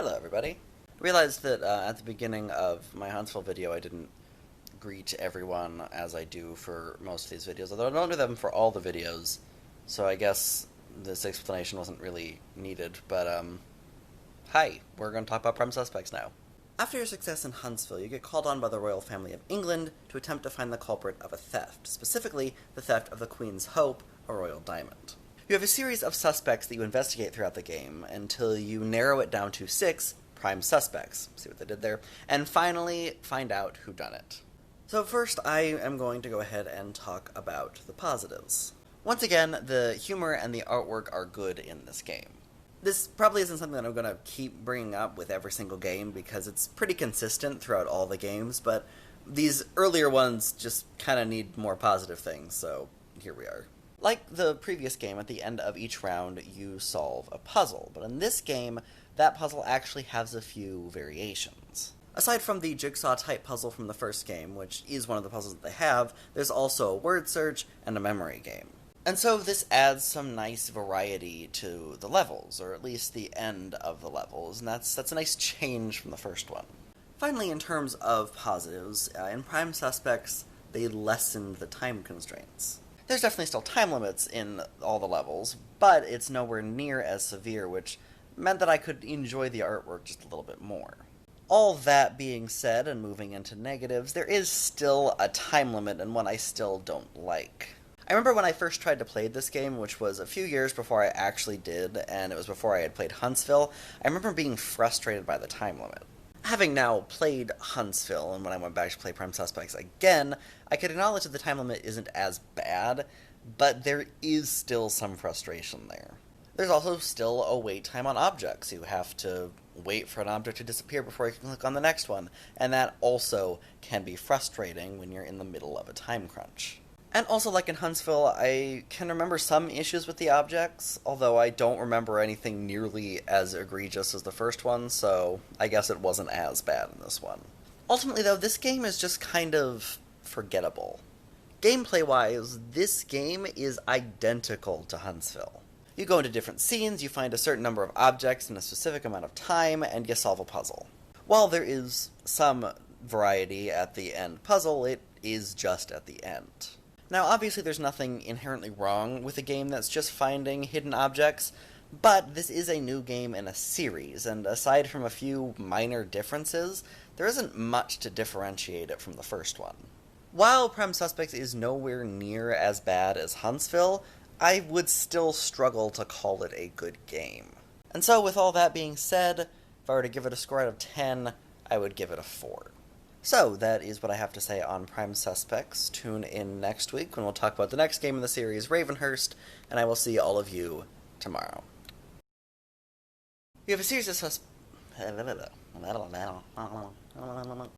Hello everybody. I realized that at the beginning of my Huntsville video I didn't greet everyone as I do for most of these videos, although I don't do them for all the videos, so I guess this explanation wasn't really needed, but hi, we're going to talk about prime suspects now. After your success in Huntsville, you get called on by the royal family of England to attempt to find the culprit of a theft, specifically the theft of the Queen's Hope, a royal diamond. You have a series of suspects that you investigate throughout the game until you narrow it down to 6 prime suspects, see what they did there, and finally find out who done it. So first I am going to go ahead and talk about the positives. Once again, the humor and the artwork are good in this game. This probably isn't something that I'm going to keep bringing up with every single game because it's pretty consistent throughout all the games, but these earlier ones just kind of need more positive things, so here we are. Like the previous game, at the end of each round you solve a puzzle, but in this game that puzzle actually has a few variations. Aside from the jigsaw-type puzzle from the first game, which is one of the puzzles that they have, there's also a word search and a memory game. And so this adds some nice variety to the levels, or at least the end of the levels, and that's a nice change from the first one. Finally, in terms of positives, in Prime Suspects, they lessened the time constraints. There's definitely still time limits in all the levels, but it's nowhere near as severe, which meant that I could enjoy the artwork just a little bit more. All that being said, and moving into negatives, there is still a time limit and one I still don't like. I remember when I first tried to play this game, which was a few years before I actually did, and it was before I had played Huntsville, I remember being frustrated by the time limit. Having now played Huntsville, and when I went back to play Prime Suspects again, I could acknowledge that the time limit isn't as bad, but there is still some frustration there. There's also still a wait time on objects. You have to wait for an object to disappear before you can click on the next one, and that also can be frustrating when you're in the middle of a time crunch. And also, like in Huntsville, I can remember some issues with the objects, although I don't remember anything nearly as egregious as the first one, so I guess it wasn't as bad in this one. Ultimately, though, this game is just kind of forgettable. Gameplay-wise, this game is identical to Huntsville. You go into different scenes, you find a certain number of objects in a specific amount of time, and you solve a puzzle. While there is some variety at the end puzzle, it is just at the end. Now, obviously there's nothing inherently wrong with a game that's just finding hidden objects, but this is a new game in a series, and aside from a few minor differences, there isn't much to differentiate it from the first one. While Prime Suspects is nowhere near as bad as Huntsville, I would still struggle to call it a good game. And so, with all that being said, if I were to give it a score out of 10, I would give it a 4. So, that is what I have to say on Prime Suspects. Tune in next week when we'll talk about the next game in the series, Ravenhurst, and I will see all of you tomorrow. We have a series of